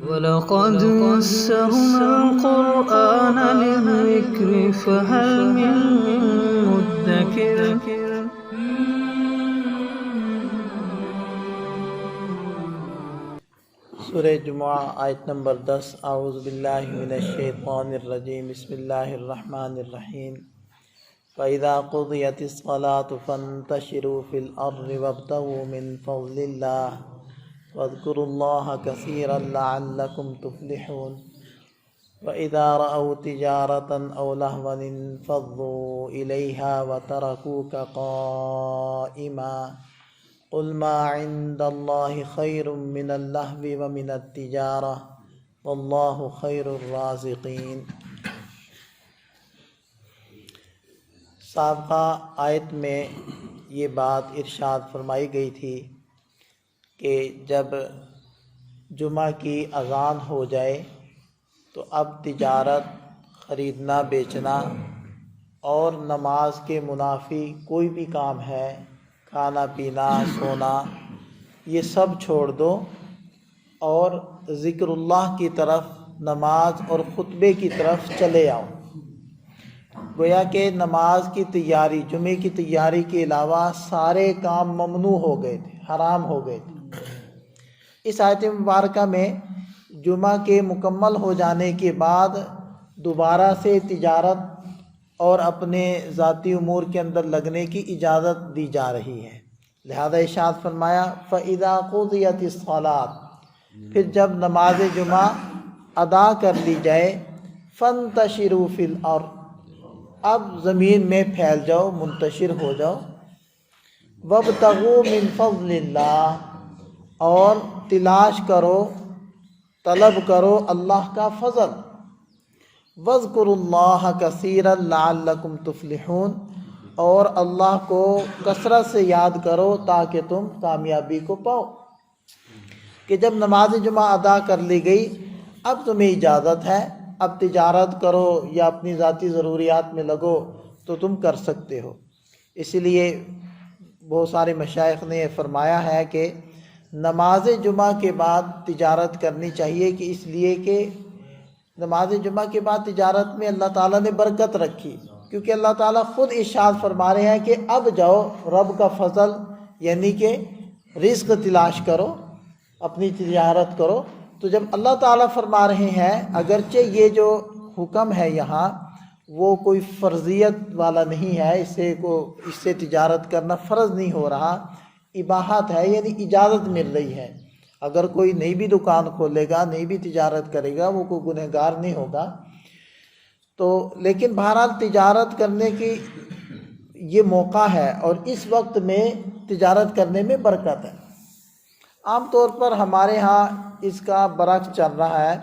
وَلَقَدْ يَسَّرْنَا الْقُرْآنَ لِلذِّكْرِ فَهَلْ مِن مُّدَّكِرٍ سورہ جمعہ آیت نمبر 10 اعوذ باللہ من الشیطان الرجیم بسم اللہ الرحمن الرحیم فَإِذَا قُضِيَتِ الصَّلَاةُ فَانتَشِرُوا فِي الْأَرْضِ وَابْتَغُوا مِن فَضْلِ اللَّهِ وَاذْكُرُوا اللَّهَ كَثِيرًا لَعَلَّكُمْ تُفْلِحُونَ وَإِذَا رَأَوْا تِجَارَةً أَوْ لَهْوًا انفَضُّوا إِلَيْهَا وَتَرَكُوكَ قَائِمًا قُلْ مَا عِندَ اللَّهِ خَيْرٌ مِّنَ اللَّهْوِ وَمِنَ التِّجَارَةِ وَاللَّهُ خَيْرُ الرَّازِقِينَ۔ سابقہ آیت میں یہ بات ارشاد فرمائی گئی تھی کہ جب جمعہ کی اذان ہو جائے تو اب تجارت، خریدنا بیچنا اور نماز کے منافی کوئی بھی کام ہے، کھانا پینا سونا، یہ سب چھوڑ دو اور ذکر اللہ کی طرف، نماز اور خطبے کی طرف چلے آؤ۔ گویا کہ نماز کی تیاری، جمعے کی تیاری کے علاوہ سارے کام ممنوع ہو گئے تھے، حرام ہو گئے تھے۔ اس آیت مبارکہ میں جمعہ کے مکمل ہو جانے کے بعد دوبارہ سے تجارت اور اپنے ذاتی امور کے اندر لگنے کی اجازت دی جا رہی ہے۔ لہذا ارشاد فرمایا فَإِذَا قُضِيَتِ الصَّلَاةُ، پھر جب نماز جمعہ ادا کر لی جائے، فَانتَشِرُوا فِي الْأَرْضِ، اب زمین میں پھیل جاؤ، منتشر ہو جاؤ۔ وَابْتَغُوا مِن فَضْلِ اللَّهِ، اور تلاش کرو، طلب کرو اللہ کا فضل۔ وَاذْكُرُوا اللَّهَ كَثِيرًا لَعَلَّكُمْ تُفْلِحُونَ، اور اللہ کو کثرت سے یاد کرو تاکہ تم کامیابی کو پاؤ۔ کہ جب نماز جمعہ ادا کر لی گئی، اب تمہیں اجازت ہے، اب تجارت کرو یا اپنی ذاتی ضروریات میں لگو تو تم کر سکتے ہو۔ اسی لیے بہت سارے مشائخ نے یہ فرمایا ہے کہ نماز جمعہ کے بعد تجارت کرنی چاہیے، کہ اس لیے کہ نماز جمعہ کے بعد تجارت میں اللہ تعالیٰ نے برکت رکھی، کیونکہ اللہ تعالیٰ خود ارشاد فرما رہے ہیں کہ اب جاؤ رب کا فضل، یعنی کہ رزق تلاش کرو، اپنی تجارت کرو۔ تو جب اللہ تعالیٰ فرما رہے ہیں، اگرچہ یہ جو حکم ہے یہاں وہ کوئی فرضیت والا نہیں ہے، اس سے تجارت کرنا فرض نہیں ہو رہا، اباحت ہے، یعنی اجازت مل رہی ہے۔ اگر کوئی نئی بھی دکان کھولے گا، نئی بھی تجارت کرے گا، وہ کوئی گنہگار نہیں ہوگا۔ تو لیکن بہرحال تجارت کرنے کی یہ موقع ہے، اور اس وقت میں تجارت کرنے میں برکت ہے۔ عام طور پر ہمارے ہاں اس کا برعکس چل رہا ہے،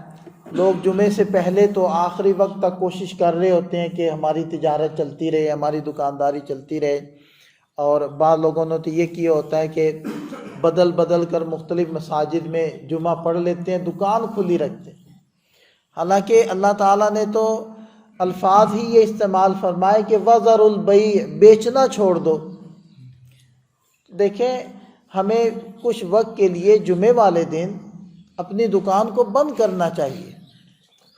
لوگ جمعے سے پہلے تو آخری وقت تک کوشش کر رہے ہوتے ہیں کہ ہماری تجارت چلتی رہے، ہماری دکانداری چلتی رہے، اور بعض لوگوں نے تو یہ کیا ہوتا ہے کہ بدل بدل کر مختلف مساجد میں جمعہ پڑھ لیتے ہیں، دکان کھلی رکھتے ہیں۔ حالانکہ اللہ تعالیٰ نے تو الفاظ ہی یہ استعمال فرمائے کہ وَذَرُوا الْبَيْعَ، بیچنا چھوڑ دو۔ دیکھیں، ہمیں کچھ وقت کے لیے جمعے والے دن اپنی دکان کو بند کرنا چاہیے،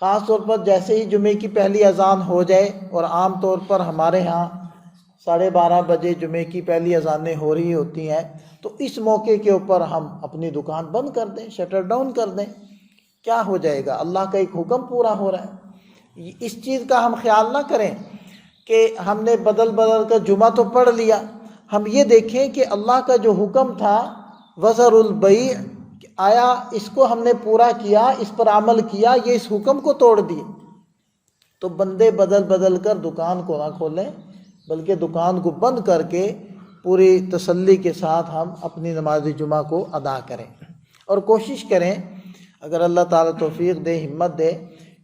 خاص طور پر جیسے ہی جمعے کی پہلی اذان ہو جائے، اور عام طور پر ہمارے ہاں 12:30 بجے جمعے کی پہلی اذانیں ہو رہی ہوتی ہیں، تو اس موقع کے اوپر ہم اپنی دکان بند کر دیں، شٹر ڈاؤن کر دیں۔ کیا ہو جائے گا؟ اللہ کا ایک حکم پورا ہو رہا ہے۔ اس چیز کا ہم خیال نہ کریں کہ ہم نے بدل بدل کر جمعہ تو پڑھ لیا، ہم یہ دیکھیں کہ اللہ کا جو حکم تھا وَذَرُوا الْبَيْعَ، آیا اس کو ہم نے پورا کیا، اس پر عمل کیا، یہ اس حکم کو توڑ دیے؟ تو بندے بدل بدل کر دکان کو نہ کھولیں، بلکہ دکان کو بند کر کے پوری تسلی کے ساتھ ہم اپنی نماز جمعہ کو ادا کریں، اور کوشش کریں اگر اللہ تعالیٰ توفیق دے، ہمت دے،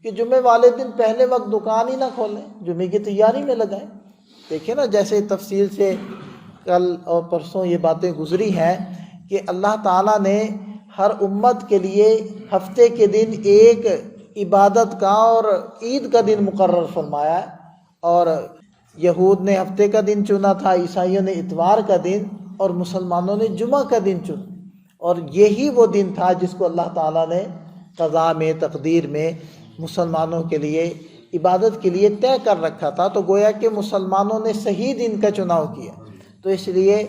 کہ جمعے والے دن پہلے وقت دکان ہی نہ کھولیں، جمعے کی تیاری میں لگائیں۔ دیکھیں نا، جیسے تفصیل سے کل اور پرسوں یہ باتیں گزری ہیں کہ اللہ تعالیٰ نے ہر امت کے لیے ہفتے کے دن ایک عبادت کا اور عید کا دن مقرر فرمایا ہے، اور یہود نے ہفتے کا دن چنا تھا، عیسائیوں نے اتوار کا دن، اور مسلمانوں نے جمعہ کا دن چنا، اور یہی وہ دن تھا جس کو اللہ تعالیٰ نے قضاء میں تقدیر میں مسلمانوں کے لیے عبادت کے لیے طے کر رکھا تھا، تو گویا کہ مسلمانوں نے صحیح دن کا چناؤ کیا، تو اس لیے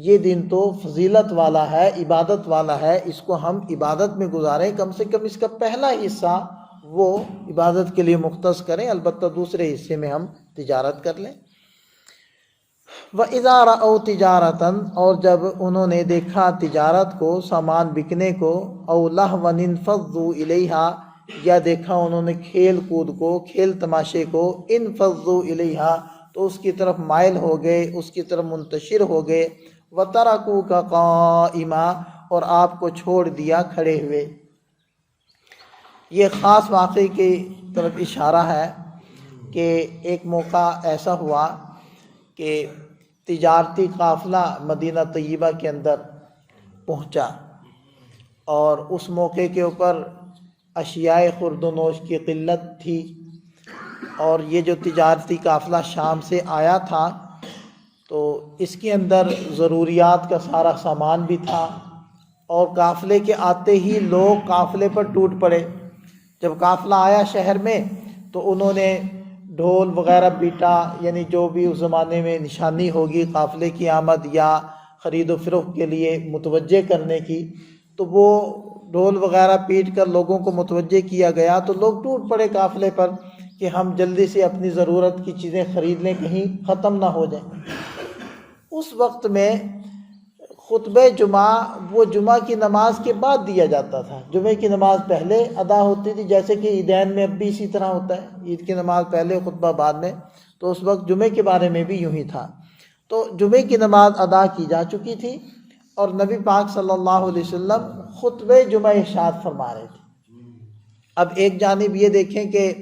یہ دن تو فضیلت والا ہے، عبادت والا ہے، اس کو ہم عبادت میں گزاریں، کم سے کم اس کا پہلا حصہ وہ عبادت کے لیے مختص کریں، البتہ دوسرے حصے میں ہم تجارت کر لیں۔ وَإِذَا رَأَوْا تِجَارَةً، اور جب انہوں نے دیکھا تجارت کو، سامان بکنے کو، أَوْ لَهْوًا انفضوا إِلَيْهَا، یا دیکھا انہوں نے کھیل کود کو، کھیل تماشے کو، انفضوا إِلَيْهَا، تو اس کی طرف مائل ہو گئے، اس کی طرف منتشر ہو گئے، وَتَرَكُوكَ قَائِمًا، اور آپ کو چھوڑ دیا کھڑے ہوئے۔ یہ خاص واقعے کی طرف اشارہ ہے کہ ایک موقع ایسا ہوا کہ تجارتی قافلہ مدینہ طیبہ کے اندر پہنچا، اور اس موقع کے اوپر اشیاء خورد و نوش کی قلت تھی، اور یہ جو تجارتی قافلہ شام سے آیا تھا تو اس کے اندر ضروریات کا سارا سامان بھی تھا، اور قافلے کے آتے ہی لوگ قافلے پر ٹوٹ پڑے۔ جب قافلہ آیا شہر میں تو انہوں نے ڈھول وغیرہ پیٹا، یعنی جو بھی اس زمانے میں نشانی ہوگی قافلے کی آمد یا خرید و فروخت کے لیے متوجہ کرنے کی، تو وہ ڈھول وغیرہ پیٹ کر لوگوں کو متوجہ کیا گیا، تو لوگ ٹوٹ پڑے قافلے پر کہ ہم جلدی سے اپنی ضرورت کی چیزیں خرید لیں، کہیں ختم نہ ہو جائیں۔ اس وقت میں خطبہ جمعہ وہ جمعہ کی نماز کے بعد دیا جاتا تھا، جمعے کی نماز پہلے ادا ہوتی تھی، جیسے کہ عیدین میں اب بھی اسی طرح ہوتا ہے، عید کی نماز پہلے خطبہ بعد میں، تو اس وقت جمعے کے بارے میں بھی یوں ہی تھا۔ تو جمعے کی نماز ادا کی جا چکی تھی، اور نبی پاک صلی اللہ علیہ وسلم خطبہ جمعہ ارشاد فرما رہے تھے۔ اب ایک جانب یہ دیکھیں کہ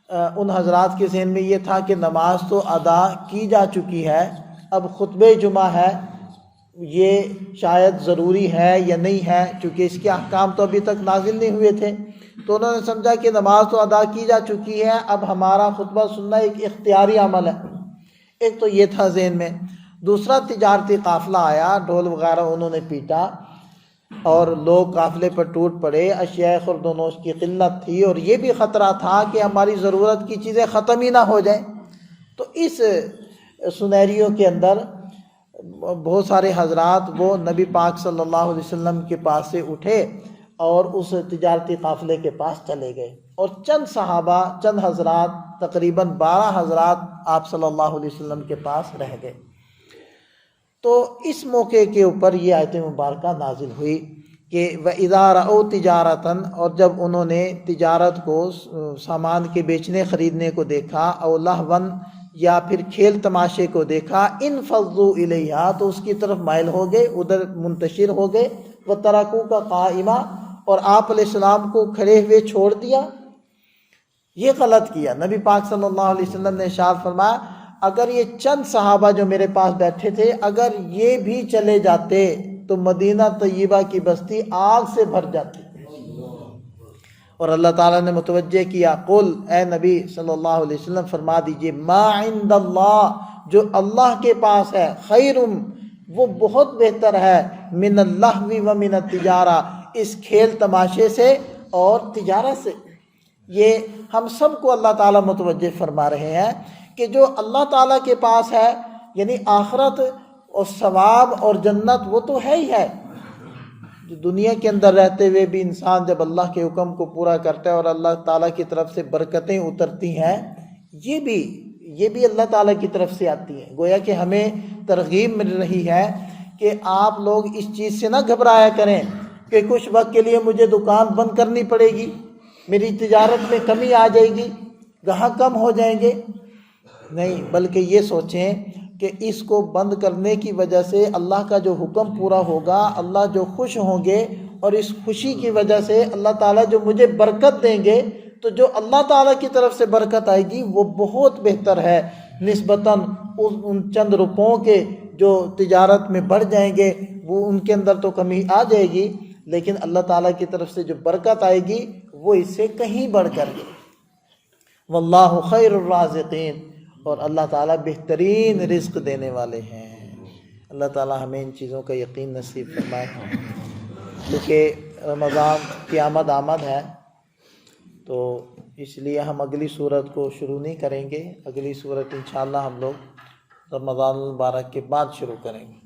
ان حضرات کے ذہن میں یہ تھا کہ نماز تو ادا کی جا چکی ہے، اب خطبہ جمعہ ہے، یہ شاید ضروری ہے یا نہیں ہے، چونکہ اس کے احکام تو ابھی تک نازل نہیں ہوئے تھے، تو انہوں نے سمجھا کہ نماز تو ادا کی جا چکی ہے، اب ہمارا خطبہ سننا ایک اختیاری عمل ہے۔ ایک تو یہ تھا ذہن میں۔ دوسرا، تجارتی قافلہ آیا، ڈھول وغیرہ انہوں نے پیٹا اور لوگ قافلے پر ٹوٹ پڑے، اشیاء خورد و نوش کی قلت تھی، اور یہ بھی خطرہ تھا کہ ہماری ضرورت کی چیزیں ختم ہی نہ ہو جائیں۔ تو اس سنیریو کے اندر بہت سارے حضرات وہ نبی پاک صلی اللہ علیہ وسلم کے پاس سے اٹھے اور اس تجارتی قافلے کے پاس چلے گئے، اور چند صحابہ، چند حضرات، تقریباً 12 حضرات آپ صلی اللہ علیہ وسلم کے پاس رہ گئے۔ تو اس موقع کے اوپر یہ آیت مبارکہ نازل ہوئی کہ وَإِذَا رَأَوْا تِجَارَةً، اور جب انہوں نے تجارت کو، سامان کے بیچنے خریدنے کو دیکھا، أَوْ لَهْوًا، یا پھر کھیل تماشے کو دیکھا، انفضوا الیہا، تو اس کی طرف مائل ہو گئے، ادھر منتشر ہو گئے، وَتَرَكُوكَ قَائِمًا، اور آپ علیہ السلام کو کھڑے ہوئے چھوڑ دیا۔ یہ غلط کیا۔ نبی پاک صلی اللہ علیہ وسلم نے ارشاد فرمایا، اگر یہ چند صحابہ جو میرے پاس بیٹھے تھے، اگر یہ بھی چلے جاتے تو مدینہ طیبہ کی بستی آگ سے بھر جاتی۔ اور اللہ تعالیٰ نے متوجہ کیا، قل، اے نبی صلی اللہ علیہ وسلم فرما دیجئے، ما عند اللہ، جو اللہ کے پاس ہے، خیر، وہ بہت بہتر ہے، من اللہو و من التجارہ، اس کھیل تماشے سے اور تجارت سے۔ یہ ہم سب کو اللہ تعالیٰ متوجہ فرما رہے ہیں کہ جو اللہ تعالیٰ کے پاس ہے، یعنی آخرت اور ثواب اور جنت، وہ تو ہے ہی ہے۔ جو دنیا کے اندر رہتے ہوئے بھی انسان جب اللہ کے حکم کو پورا کرتا ہے اور اللہ تعالیٰ کی طرف سے برکتیں اترتی ہیں، یہ بھی اللہ تعالیٰ کی طرف سے آتی ہیں۔ گویا کہ ہمیں ترغیب مل رہی ہے کہ آپ لوگ اس چیز سے نہ گھبرایا کریں کہ کچھ وقت کے لیے مجھے دکان بند کرنی پڑے گی، میری تجارت میں کمی آ جائے گی، گاہک کم ہو جائیں گے۔ نہیں، بلکہ یہ سوچیں کہ اس کو بند کرنے کی وجہ سے اللہ کا جو حکم پورا ہوگا، اللہ جو خوش ہوں گے، اور اس خوشی کی وجہ سے اللہ تعالیٰ جو مجھے برکت دیں گے، تو جو اللہ تعالیٰ کی طرف سے برکت آئے گی وہ بہت بہتر ہے نسبتاً ان چند روپوں کے جو تجارت میں بڑھ جائیں گے، وہ ان کے اندر تو کمی آ جائے گی، لیکن اللہ تعالیٰ کی طرف سے جو برکت آئے گی وہ اس سے کہیں بڑھ کر گے۔ واللہ خیر الرازقین، اور اللہ تعالیٰ بہترین رزق دینے والے ہیں۔ اللہ تعالیٰ ہمیں ان چیزوں کا یقین نصیب فرمائے، کیونکہ رمضان کی آمد ہے، تو اس لیے ہم اگلی صورت کو شروع نہیں کریں گے. اگلی صورت انشاءاللہ ہم لوگ رمضان المبارک کے بعد شروع کریں گے.